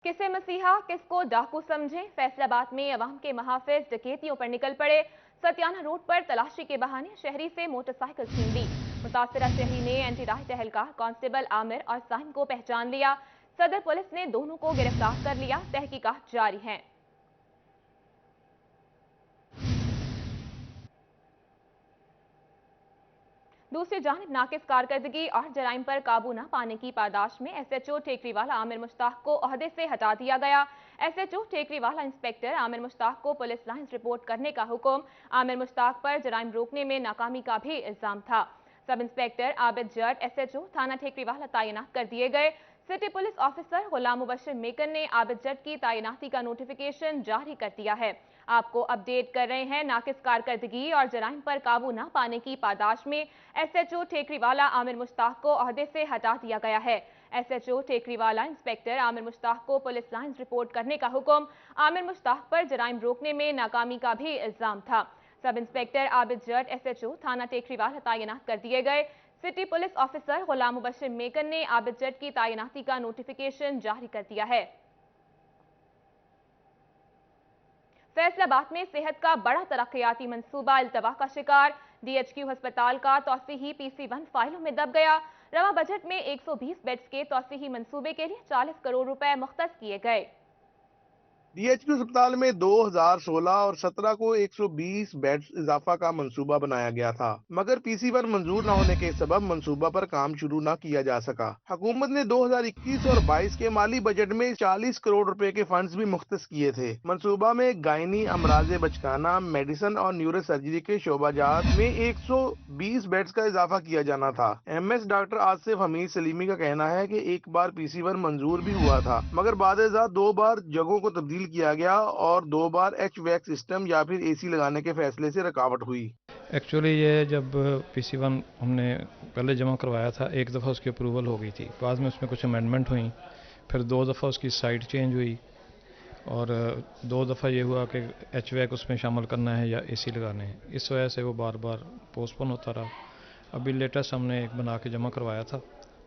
किसे मसीहा किसको डाकू समझे, फैसलाबाद में अवाम के महाफिज डकैतियों पर निकल पड़े। सत्याना रोड पर तलाशी के बहाने शहरी से मोटरसाइकिल छीन ली। मुतासरा शहरी ने एंटी राहत एहलकार कांस्टेबल आमिर और साहिम को पहचान लिया। सदर पुलिस ने दोनों को गिरफ्तार कर लिया। तहकीकात जारी है। दूसरी जानिब नाकिस कारकर्दगी और जराइम पर काबू न पाने की पादाश में एसएचओ टेकरीवाला आमिर मुश्ताक को ओहदे से हटा दिया गया। एसएचओ टेकरीवाला इंस्पेक्टर आमिर मुश्ताक को पुलिस लाइन्स रिपोर्ट करने का हुक्म। आमिर मुश्ताक पर जराइम रोकने में नाकामी का भी इल्जाम था। सब इंस्पेक्टर आबिद जट एसएचओ थाना टेकरीवाला तैनात कर दिए गए। सिटी पुलिस ऑफिसर गुलाम मुबशर मेकर ने आबिद जट की तैनाती का नोटिफिकेशन जारी कर दिया है। आपको अपडेट कर रहे हैं। नाकिस कारकर्दगी और जराइम पर काबू न पाने की पादाश में एसएचओ टेकरीवाला आमिर मुश्ताक को ओहदे से हटा दिया गया है। एसएचओ टेकरीवाला इंस्पेक्टर आमिर मुश्ताक को पुलिस लाइन्स रिपोर्ट करने का हुक्म। आमिर मुश्ताक पर जराइम रोकने में नाकामी का भी इल्जाम था। सब इंस्पेक्टर आबिद जट एसएचओ थाना टेकरीवाला तैनात कर दिए गए। सिटी पुलिस ऑफिसर गुलाम मुबशर मेकर ने आबिद जट की तैनाती का नोटिफिकेशन जारी कर दिया है। फैसलाबाद में सेहत का बड़ा तरक्याती मंसूबा इल्तवा का शिकार। डीएचक्यू अस्पताल का तौसीही पीसी1 फाइलों में दब गया। रवा बजट में 120 बेड्स के तौसीही मंसूबे के लिए 40 करोड़ रुपए मुख्तस किए गए। डीएचक्यू अस्पताल में 2016 और 17 को 120 बेड्स इजाफा का मंसूबा बनाया गया था, मगर पीसी1 मंजूर न होने के सबब मंसूबा पर काम शुरू न किया जा सका। हुकूमत ने 2021 और 22 के माली बजट में 40 करोड़ रुपए के फंड्स भी मुख्तस किए थे। मंसूबा में गायनी, अमराज बचकाना, मेडिसन और न्यूरो सर्जरी के शोबाजात में 120 बेड्स का इजाफा किया जाना था। MS doctor Asif Hamid Salimi का कहना है कि एक बार पीसी1 मंजूर भी हुआ था, मगर बाद 2 बार जगहों को तब्दील किया गया और 2 बार एचवैक सिस्टम या फिर एसी लगाने के फैसले से रुकावट हुई। एक्चुअली ये जब पीसी1 हमने पहले जमा करवाया था, एक दफ़ा उसकी अप्रूवल हो गई थी, बाद में उसमें कुछ अमेंडमेंट हुई, फिर 2 दफ़ा उसकी साइट चेंज हुई और 2 दफ़ा ये हुआ कि एचवैक उसमें शामिल करना है या एसी लगाने हैं। इस वजह से वो बार बार पोस्टपोन होता रहा। अभी लेटेस्ट हमने एक बना के जमा करवाया था,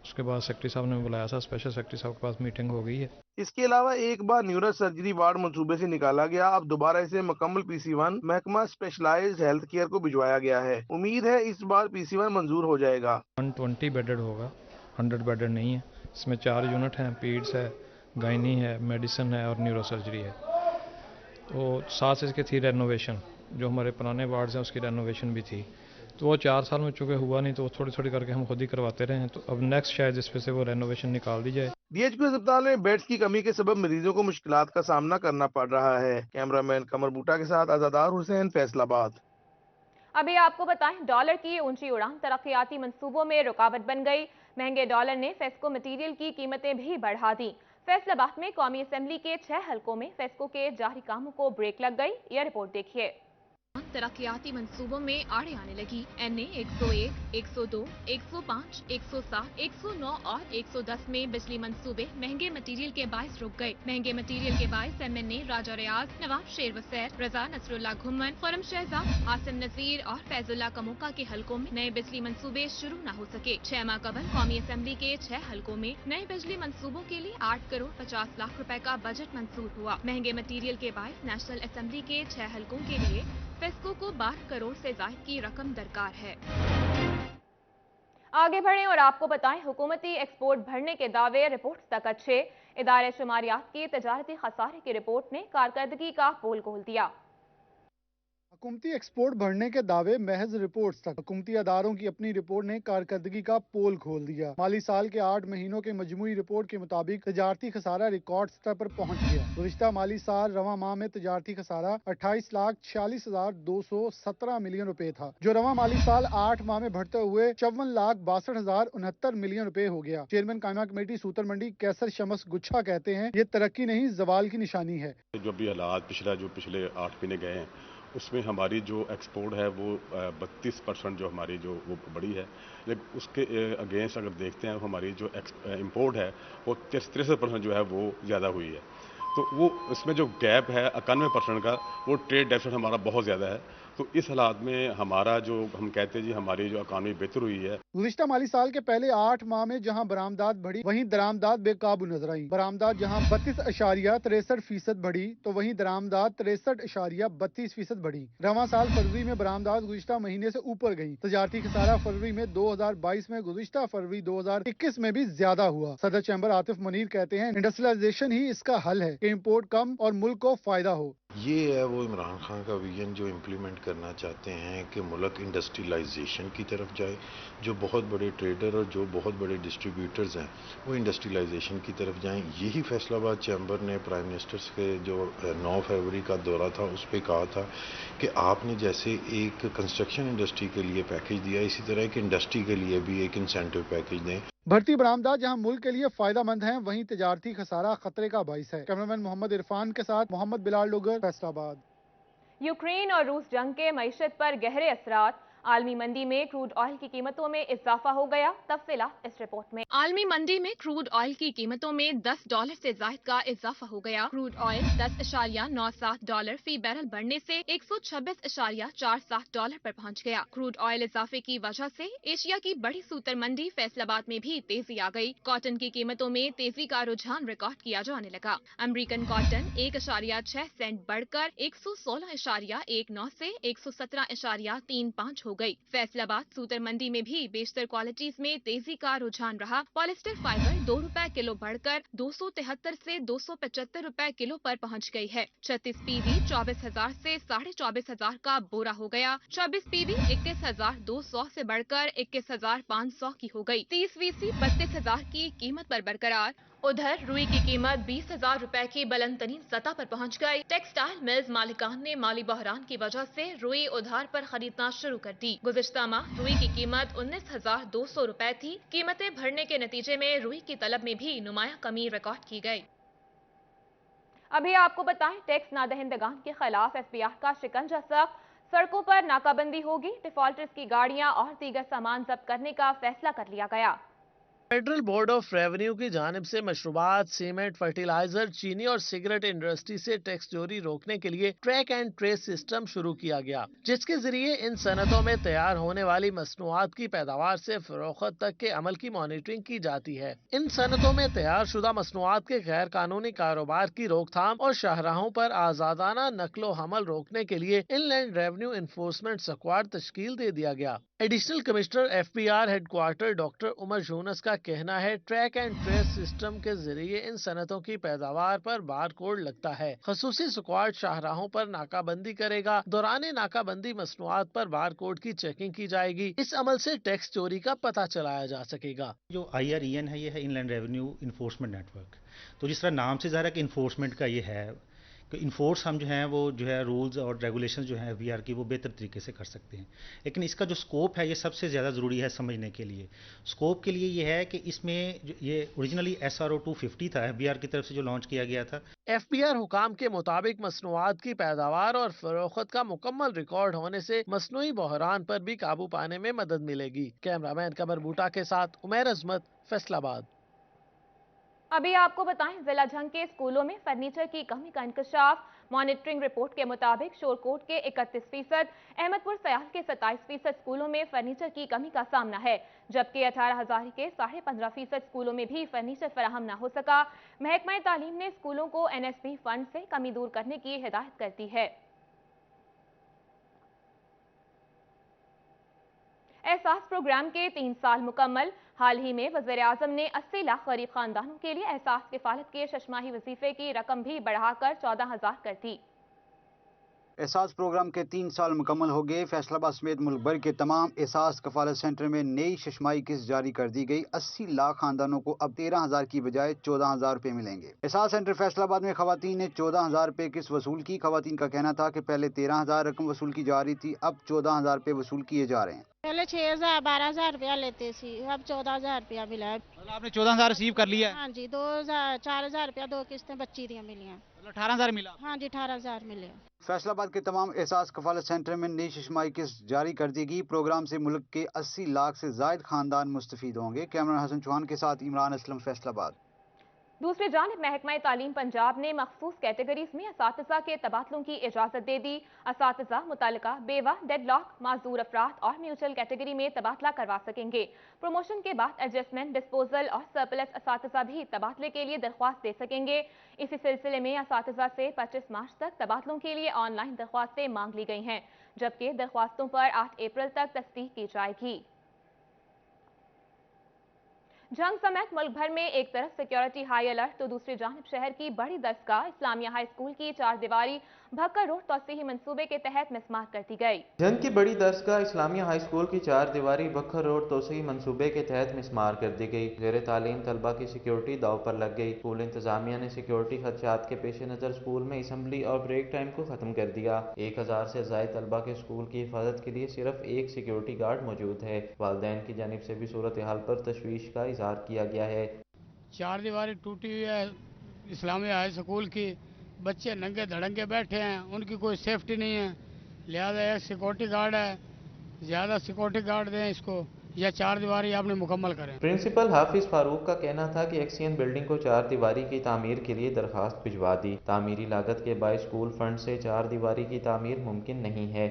उसके बाद सेक्रेटरी साहब ने बुलाया था, स्पेशल सेक्रेटरी साहब के पास मीटिंग हो गई है। इसके अलावा एक बार न्यूरो सर्जरी वार्ड मंसूबे से निकाला गया, अब दोबारा इसे मुकम्मल पीसी1 महकमा स्पेशलाइज्ड हेल्थ केयर को भिजवाया गया है। उम्मीद है इस बार पीसी1 मंजूर हो जाएगा। 120 बेडेड होगा, 100 बेडेड नहीं है। इसमें 4 यूनिट हैं, पीड्स है, गायनी है, मेडिसिन है और न्यूरो सर्जरी है। तो साथ से इसकी थी रेनोवेशन, जो हमारे पुराने वार्ड्स हैं उसकी रेनोवेशन भी थी, तो वो 4 साल में चूँकि हुआ नहीं तो वो थोड़ी थोड़ी करके हम खुद ही करवाते रहे हैं। तो अब नेक्स्ट शायद इस पे से वो रेनोवेशन निकाल दी जाए। डीएचक्यू अस्पताल में बेड्स की कमी के सबब मरीजों को मुश्किलात का सामना करना पड़ रहा है। कैमरामैन कमर बूटा के साथ आजादार हुसैन, फैसलाबाद। अभी आपको बताएं, डॉलर की ऊंची उड़ान तरक्याती मंसूबों में रुकावट बन गई। महंगे डॉलर ने फेस्को मटीरियल की कीमतें भी बढ़ा दी। फैसलाबाद में कौमी असेंबली के 6 हलकों में फेस्को के जारी कामों को ब्रेक लग गई। यह रिपोर्ट देखिए। तरक्याती मंसूबों में आड़े आने लगी। एनए 101, 102, 105, 107, 109 और 110 में बिजली मंसूबे महंगे मटेरियल के बायस रुक गए। महंगे मटेरियल के बायस एमएनए राजा रियाज, नवाब शेर वसैर, रजा नसरुल्लाह घुम्मन, खुरम शहजाद, आसिम नजीर और फैजुल्लाह कमोका के हलकों में नए बिजली मंसूबे शुरू न हो सके। 6 माह कबल कौमी असेंबली के 6 हलकों में नए बिजली मंसूबों के लिए 8 करोड़ 50 लाख रुपए का बजट मंजूर हुआ। महंगे मटेरियल के बायस नेशनल असेंबली के 6 हलकों के लिए फेस्को को 12 करोड़ से ज्यादा की रकम दरकार है। आगे बढ़ें और आपको बताएं, हुकूमती एक्सपोर्ट बढ़ने के दावे रिपोर्ट तक अच्छे। इदारे शुमारियात की तजारती खसारे की रिपोर्ट ने कारकर्दगी का पोल खोल दिया। हुकूमती एक्सपोर्ट बढ़ने के दावे महज रिपोर्ट्स तक। हुकूमती अदारों की अपनी रिपोर्ट ने कारकर्दगी का पोल खोल दिया। माली साल के 8 महीनों के मजमूई रिपोर्ट के मुताबिक तजारती खसारा रिकॉर्ड स्तर पर पहुंच गया। गुज़िश्ता माली साल रवा माह में तजारती खसारा 28,46,217 मिलियन रुपए था, जो रवा माली साल 8 माह में बढ़ते हुए 54,62,069 मिलियन रुपए हो गया। चेयरमैन कायमा कमेटी सूतर मंडी कैसर शमस गुच्छा कहते हैं, ये तरक्की नहीं जवाल की निशानी है। जो भी हालात पिछले 8 महीने गए हैं उसमें हमारी जो एक्सपोर्ट है वो 32% जो हमारी जो वो बड़ी है, लेकिन उसके अगेंस्ट अगर देखते हैं हमारी जो इंपोर्ट है वो 63% जो है वो ज़्यादा हुई है। तो वो इसमें जो गैप है 91% का, वो ट्रेड डेफिसिट हमारा बहुत ज़्यादा है। تو اس حالات میں ہمارا جو ہم کہتے ہیں جی ہماری جو اکانومی بہتر ہوئی ہے. گزشتہ مالی سال کے پہلے 8 ماہ میں جہاں برآمدات بڑھی وہیں درآمدات بے قابو نظر آئیں. برآمدات جہاں 32.63% بڑھی تو وہیں درآمدات 63.32% بڑھی. رواں سال فروری میں برآمدات گزشتہ مہینے سے اوپر گئیں. تجارتی خسارہ فروری میں 2022 میں گزشتہ فروری 2021 میں بھی زیادہ ہوا. صدر چیمبر عاطف منیر کہتے ہیں انڈسٹریلائزیشن ہی اس کا حل ہے کہ امپورٹ کم اور ملک کو فائدہ ہو. یہ ہے وہ عمران خان کا ویژن جو امپلیمنٹ کرنا چاہتے ہیں کہ ملک انڈسٹریلائزیشن کی طرف جائے. جو بہت بڑے ٹریڈر اور جو بہت بڑے ڈسٹریبیوٹرز ہیں وہ انڈسٹریلائزیشن کی طرف جائیں. یہی فیصل آباد چیمبر نے پرائم منسٹر کے جو 9 فروری کا دورہ تھا اس پہ کہا تھا کہ آپ نے جیسے ایک کنسٹرکشن انڈسٹری کے لیے پیکیج دیا اسی طرح ایک انڈسٹری کے لیے بھی ایک انسینٹیو پیکیج دیں. بڑھتی برآمدات جہاں ملک کے لیے فائدہ مند ہیں وہیں تجارتی خسارہ خطرے کا باعث ہے. کیمرامین محمد عرفان کے ساتھ محمد بلال ڈوگر، فیصل آباد. یوکرین اور روس جنگ کے معیشت پر گہرے اثرات. عالمی منڈی میں کروڈ آئل کی قیمتوں میں اضافہ ہو گیا. تفصیلات اس رپورٹ میں. عالمی منڈی میں کروڈ آئل کی قیمتوں میں $10 سے زائد کا اضافہ ہو گیا. کروڈ آئل $10.97 فی بیرل بڑھنے سے $126.47 پر پہنچ گیا. کروڈ آئل اضافے کی وجہ سے ایشیا کی بڑی سوتر منڈی فیصل آباد میں بھی تیزی آ گئی. کاٹن کی قیمتوں میں تیزی کا رجحان ریکارڈ کیا جانے لگا. امریکن کاٹن 1.6 سینٹ بڑھ کر 116.19 سے 117.35 ہو گئی. فیصل آباد سوتر منڈی میں بھی بیشتر کوالٹیز میں تیزی کا رجحان رہا. پالیسٹر فائبر $2 کلو بڑھ کر 273 سے 275 روپے کلو پر پہنچ گئی ہے. 36 پی وی 24,000 سے 24,500 کا بورا ہو گیا. 24 پی وی 21,200 سے بڑھ کر 21,500 کی ہو گئی. 30 وی سی 32,000 کی قیمت پر برقرار. ادھر روئی کی قیمت 20,000 روپے کی بلند ترین سطح پر پہنچ گئی. ٹیکسٹائل ملز مالکان نے مالی بحران کی وجہ سے روئی ادھار پر خریدنا شروع کر دی. گزشتہ ماہ روئی کی قیمت 19,200 روپے تھی. قیمتیں بڑھنے کے نتیجے میں روئی کی طلب میں بھی نمایاں کمی ریکارڈ کی گئی. ابھی آپ کو بتائیں ٹیکس نادہندگان کے خلاف ایف بی آئی کا شکنجہ سخت. سڑکوں پر ناکہ بندی ہوگی. ڈیفالٹرز کی گاڑیاں اور دیگر سامان ضبط کرنے کا فیصلہ کر لیا گیا. فیڈرل بورڈ آف ریونیو کی جانب سے مشروبات، سیمنٹ، فرٹیلائزر، چینی اور سگریٹ انڈسٹری سے ٹیکس چوری روکنے کے لیے ٹریک اینڈ ٹریس سسٹم شروع کیا گیا، جس کے ذریعے ان صنعتوں میں تیار ہونے والی مصنوعات کی پیداوار سے فروخت تک کے عمل کی مانیٹرنگ کی جاتی ہے. ان صنعتوں میں تیار شدہ مصنوعات کے غیر قانونی کاروبار کی روک تھام اور شاہراہوں پر آزادانہ نقل و حمل روکنے کے لیے inland revenue enforcement squad تشکیل دے دیا گیا. Additional commissioner F B R headquarter doctor Umar Younis کا کہنا ہے ٹریک اینڈ ٹریس سسٹم کے ذریعے ان صنعتوں کی پیداوار پر بار کوڈ لگتا ہے. خصوصی اسکواڈ شاہراہوں پر ناکہ بندی کرے گا. دوران ناکہ بندی مصنوعات پر بار کوڈ کی چیکنگ کی جائے گی. اس عمل سے ٹیکس چوری کا پتہ چلایا جا سکے گا. جو IREN ہے یہ ہے inland revenue enforcement network. تو جس طرح نام سے ظاہر ہے کہ انفورسمنٹ کا یہ ہے کہ انفورس ہم جو ہیں وہ جو ہے رولز اور ریگولیشنز جو ہیں FBR کی وہ بہتر طریقے سے کر سکتے ہیں. لیکن اس کا جو سکوپ ہے یہ سب سے زیادہ ضروری ہے سمجھنے کے لیے. سکوپ کے لیے یہ ہے کہ اس میں یہ اوریجنلی SRO 250 تھا FBR کی طرف سے جو لانچ کیا گیا تھا. FBR حکام کے مطابق مصنوعات کی پیداوار اور فروخت کا مکمل ریکارڈ ہونے سے مصنوعی بحران پر بھی قابو پانے میں مدد ملے گی. کیمرامین قمر بوٹا کے ساتھ عمیر عظمت، فیصل آباد. ابھی آپ کو بتائیں ضلع جھنگ کے اسکولوں میں فرنیچر کی کمی کا انکشاف. مانیٹرنگ رپورٹ کے مطابق شورکوٹ کے 31%، احمد پور سیال کے 27% اسکولوں میں فرنیچر کی کمی کا سامنا ہے، جبکہ 18,000 کے 15.5% اسکولوں میں بھی فرنیچر فراہم نہ ہو سکا. محکمہ تعلیم نے اسکولوں کو NSP فنڈ سے کمی دور کرنے کی ہدایت کر دی ہے. احساس پروگرام کے 3 سال مکمل. حال ہی میں وزیر اعظم نے 80 لاکھ غریب خاندانوں کے لیے احساس کفالت کے 6 ماہی وظیفے کی رقم بھی بڑھا کر 14,000 کر دی. احساس پروگرام کے 3 سال مکمل ہو گئے. فیصل آباد سمیت ملک بھر کے تمام احساس کفالت سینٹر میں نئی ششماہی قسط جاری کر دی گئی. 80 لاکھ خاندانوں کو اب 13,000 کی بجائے 14,000 روپے ملیں گے. احساس سینٹر فیصل آباد میں خواتین نے 14,000 روپے قسط وصول کی. خواتین کا کہنا تھا کہ پہلے 13,000 رقم وصول کی جا رہی تھی، اب 14,000 روپے وصول کیے جا رہے ہیں. پہلے 6,000 12,000 روپیہ لیتے سی، اب 14,000 روپیہ ملا ہے. آپ نے 14,000 ریسیو کر لیا؟ ہاں جی، 4,000 روپیہ 2 قسطیں بچی دیا ملی ہیں. 18,000 ملا؟ ہاں جی، 18,000 ملے. فیصل آباد کے تمام احساس کفالت سینٹر میں نئی ششماہی قسط جاری کر دی گئی. پروگرام سے ملک کے 80 لاکھ سے زائد خاندان مستفید ہوں گے. کیمرہ حسن چوہان کے ساتھ عمران اسلم، فیصل آباد. दूसरी जानिब महकमा तालीम पंजाब ने मखसूस कैटेगरीज में असातिज़ा के तबादलों की इजाज़त दे दी। असातिज़ा मुतल्लिका बेवा, डेडलॉक, माजूर अफराद और म्यूचुअल कैटेगरी में तबादला करवा सकेंगे। प्रमोशन के बाद एडजस्टमेंट, डिस्पोजल और सरप्लस असातिज़ा भी तबादले के लिए दरख्वास्त दे सकेंगे। इसी सिलसिले में असातिज़ा से 25 मार्च तक तबादलों के लिए ऑनलाइन दरख्वास्तें मांग ली गई हैं, जबकि दरख्वास्तों पर 8 अप्रैल तक तस्दीक की जाएगी। जंग समेत मुल्क भर में एक तरफ सिक्योरिटी हाई अलर्ट तो दूसरी जानिब शहर की बड़ी दरसगाह इस्लामिया हाई स्कूल की 4 दीवारी भक्कर रोड तौसीही मंसूबे के तहत मिस्मार कर दी गई। जंग की बड़ी दरसगाह इस्लामिया हाई स्कूल की 4 दीवारी भक्कर रोड तौसीही मंसूबे के तहत मिस्मार कर दी गई। ज़ेरे तालीम तलबा की सिक्योरिटी दाव पर लग गई। स्कूल इंतजामिया ने सिक्योरिटी खदशात के पेश नज़र स्कूल में असम्बली और ब्रेक टाइम को खत्म कर दिया। 1000 से ज़ायद तलबा के स्कूल की हिफाजत के लिए सिर्फ एक सिक्योरिटी गार्ड मौजूद है। वालिदैन की जानिब से भी सूरत हाल पर तशवीश का इजहार किया गया है। 4 दीवारी टूटी हुई है इस्लामिया हाई स्कूल की, बच्चे नंगे धड़ंगे बैठे हैं, उनकी कोई सेफ्टी नहीं है, लिहाजा एक सिक्योरिटी गार्ड है, ज़्यादा सिक्योरिटी गार्ड दें इसको या 4 दीवारी आपने मुकम्मल करें। प्रिंसिपल हाफिज फारूक का कहना था कि एक्सियन बिल्डिंग को 4 दीवारी की तामीर के लिए दरखास्त भिजवा दी। तामीरी लागत के बायस स्कूल फंड से 4 दीवारी की तामीर मुमकिन नहीं है।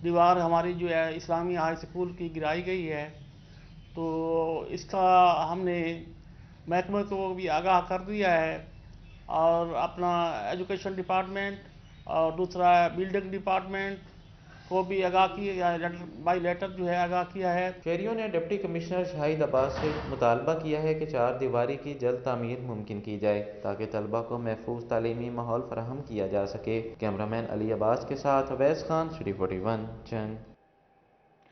दीवार हमारी जो है इस्लामिया हाई स्कूल की गिराई गई है, तो इसका हमने महकमे को भी आगाह कर दिया है और अपना एजुकेशन डिपार्टमेंट और दूसरा बिल्डिंग डिपार्टमेंट को भी आगाह किया, बाई लेटर जो है आगाह किया है। शहरियों ने डिप्टी कमिश्नर शाहिद अब्बास से मुतालबा किया है कि 4 दीवारी की जल्द तामीर मुमकिन की जाए ताकि तलबा को महफूज तालीमी माहौल फराहम किया जा सके। कैमरामैन अली अब्बास के साथ अवैस खान, City 41 जंग।